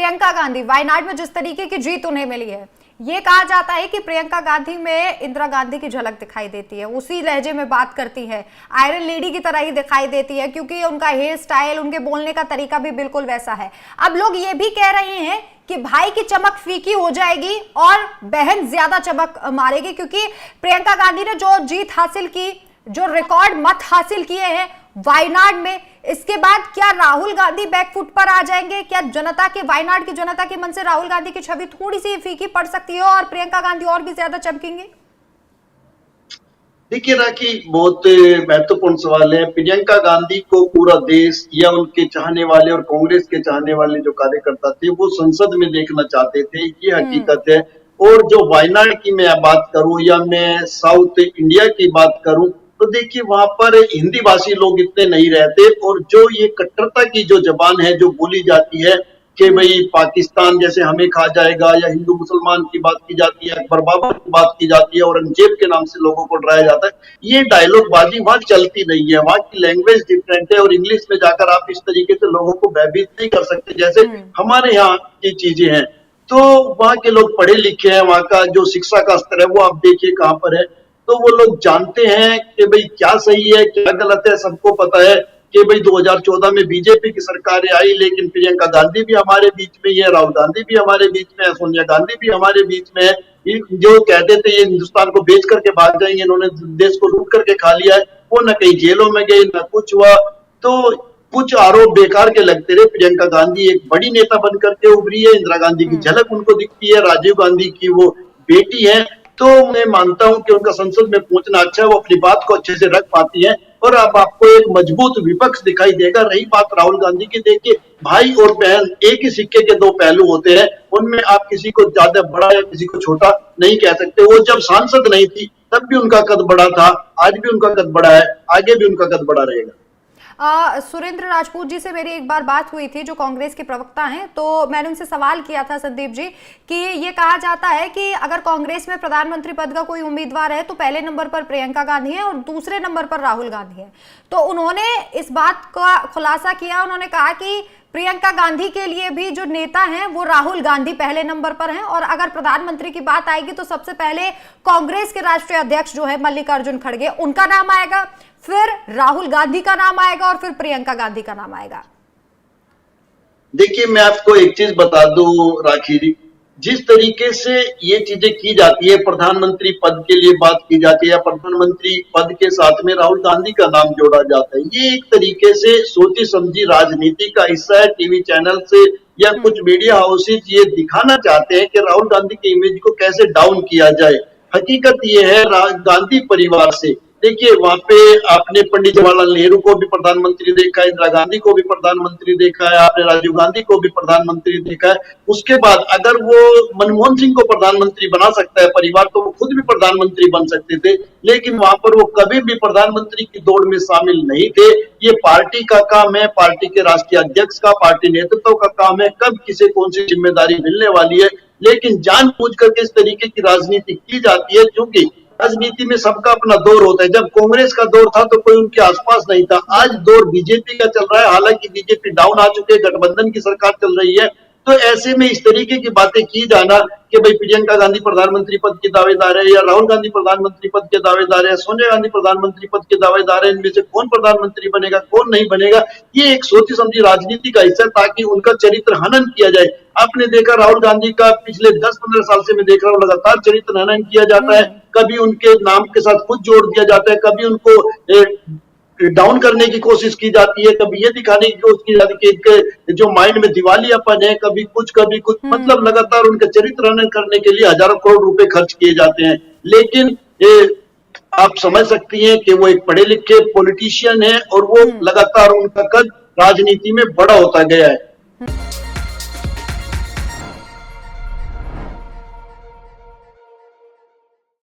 प्रियंका गांधी वायनाड में जिस तरीके की जीत उन्हें मिली है, ये कहा जाता है कि प्रियंका गांधी में इंदिरा गांधी की झलक दिखाई देती है, उसी लहजे में बात करती है, आयरन लेडी की तरह ही दिखाई देती है, क्योंकि उनका हेयर स्टाइल, उनके बोलने का तरीका भी बिल्कुल वैसा है। अब लोग ये भी कह रहे हैं कि भाई की चमक फीकी हो जाएगी और बहन ज्यादा चमक मारेगी, क्योंकि प्रियंका गांधी ने जो जीत हासिल की, जो रिकॉर्ड मत हासिल किए हैं वायनाड में, इसके बाद क्या राहुल गांधी बैकफुट पर आ जाएंगे? क्या जनता के, वायनाड की जनता के मन से राहुल गांधी की छवि थोड़ी सी फीकी पड़ सकती है और प्रियंका गांधी और भी ज्यादा चमकेंगे? देखिए राखी, बहुत महत्वपूर्ण सवाल है। प्रियंका गांधी को पूरा देश या उनके चाहने वाले और कांग्रेस के चाहने वाले जो कार्यकर्ता थे वो संसद में देखना चाहते थे, ये हकीकत है। और जो वायनाड की मैं बात करूं या मैं साउथ इंडिया की बात करूं, तो देखिए वहां पर हिंदी भाषी लोग इतने नहीं रहते, और जो ये कट्टरता की जो जबान है जो बोली जाती है कि भाई पाकिस्तान जैसे हमें खा जाएगा, या हिंदू मुसलमान की बात की जाती है, अकबर बाबा की बात की जाती है, औरंगजेब के नाम से लोगों को डराया जाता है, ये डायलॉग बाजी वहां चलती नहीं है। वहां की लैंग्वेज डिफरेंट है और इंग्लिश में जाकर आप इस तरीके से लोगों को भयभीत नहीं कर सकते जैसे हमारे यहाँ की चीजें हैं। तो वहां के लोग पढ़े लिखे हैं, वहां का जो शिक्षा का स्तर है वो आप देखिए कहां पर है। तो वो लोग जानते हैं कि भाई क्या सही है क्या गलत है, सबको पता है कि भाई 2014 में बीजेपी की सरकारें आई, लेकिन प्रियंका गांधी भी हमारे बीच में है, राहुल गांधी भी हमारे बीच में है, सोनिया गांधी भी हमारे बीच में है। जो कहते थे ये हिंदुस्तान को बेच करके भाग जाएंगे, इन्होंने देश को लूट करके खा लिया है, वो न कहीं जेलों में गए न कुछ हुआ। तो कुछ आरोप बेकार के लगते रहे। प्रियंका गांधी एक बड़ी नेता बन करके उभरी है, इंदिरा गांधी की झलक उनको दिखती है, राजीव गांधी की वो बेटी है। तो मैं मानता हूं कि उनका संसद में पहुंचना अच्छा है, वो अपनी बात को अच्छे से रख पाती है और अब आपको एक मजबूत विपक्ष दिखाई देगा। रही बात राहुल गांधी की, देखिए भाई और बहन एक ही सिक्के के दो पहलू होते हैं, उनमें आप किसी को ज्यादा बड़ा या किसी को छोटा नहीं कह सकते। वो जब सांसद नहीं थी तब भी उनका कद बड़ा था, आज भी उनका कद बड़ा है, आगे भी उनका कद बड़ा रहेगा। सुरेंद्र राजपूत जी से मेरी एक बार बात हुई थी, जो कांग्रेस के प्रवक्ता हैं, तो मैंने उनसे सवाल किया था संदीप जी कि ये कहा जाता है कि अगर कांग्रेस में प्रधानमंत्री पद का कोई उम्मीदवार है तो पहले नंबर पर प्रियंका गांधी है और दूसरे नंबर पर राहुल गांधी है। तो उन्होंने इस बात का खुलासा किया, उन्होंने कहा कि प्रियंका गांधी के लिए भी जो नेता हैं वो राहुल गांधी पहले नंबर पर हैं, और अगर प्रधानमंत्री की बात आएगी तो सबसे पहले कांग्रेस के राष्ट्रीय अध्यक्ष जो है मल्लिकार्जुन खड़गे, उनका नाम आएगा, फिर राहुल गांधी का नाम आएगा और फिर प्रियंका गांधी का नाम आएगा। देखिए मैं आपको एक चीज बता दूं राखी जी, जिस तरीके से ये चीजें की जाती है, प्रधानमंत्री पद के लिए बात की जाती है या प्रधानमंत्री पद के साथ में राहुल गांधी का नाम जोड़ा जाता है, ये एक तरीके से सोची समझी राजनीति का हिस्सा है। टीवी चैनल से या कुछ मीडिया हाउसेज ये दिखाना चाहते हैं कि राहुल गांधी के इमेज को कैसे डाउन किया जाए। हकीकत ये है गांधी परिवार से, देखिए वहां पे आपने पंडित जवाहरलाल नेहरू को भी प्रधानमंत्री देखा है, इंदिरा गांधी को भी प्रधानमंत्री देखा है, आपने राजीव गांधी को भी प्रधानमंत्री देखा है। उसके बाद अगर वो मनमोहन सिंह को प्रधानमंत्री बना सकता है परिवार, तो वो खुद भी प्रधानमंत्री बन सकते थे, लेकिन वहां पर वो कभी भी प्रधानमंत्री की दौड़ में शामिल नहीं थे। ये पार्टी का काम है, पार्टी के राष्ट्रीय अध्यक्ष का, पार्टी नेतृत्व का काम है, कब किसे कौन सी जिम्मेदारी मिलने वाली है। लेकिन जानबूझ करके इस तरीके की राजनीति की जाती है, क्योंकि राजनीति में सबका अपना दौर होता है। जब कांग्रेस का दौर था तो कोई उनके आसपास नहीं था, आज दौर बीजेपी का चल रहा है, हालांकि बीजेपी डाउन आ चुके, गठबंधन की सरकार चल रही है। तो ऐसे में इस तरीके की बातें की जाना कि भाई प्रियंका गांधी प्रधानमंत्री पद की दावेदार है या राहुल गांधी प्रधानमंत्री पद के दावेदार है, सोनिया गांधी प्रधानमंत्री पद के दावेदार है, इनमें से कौन प्रधानमंत्री बनेगा कौन नहीं बनेगा, ये एक सोची समझी राजनीति का हिस्सा, ताकि उनका चरित्र हनन किया जाए। आपने देखा राहुल गांधी का पिछले 10-15 साल से मैं देख रहा हूँ लगातार चरित्र हनन किया जाता है, कभी उनके नाम के साथ कुछ जोड़ दिया जाता है, कभी उनको डाउन करने की कोशिश की जाती है, कभी ये दिखाने की कोशिश की जाती है कि इनके जो माइंड में दिवालियापन है, कभी कुछ मतलब लगातार उनका चरित्र हनन करने के लिए हजारों करोड़ रुपए खर्च किए जाते हैं। लेकिन आप समझ सकती हैं कि वो एक पढ़े लिखे पॉलिटिशियन है और वो लगातार उनका कद राजनीति में बड़ा होता गया है।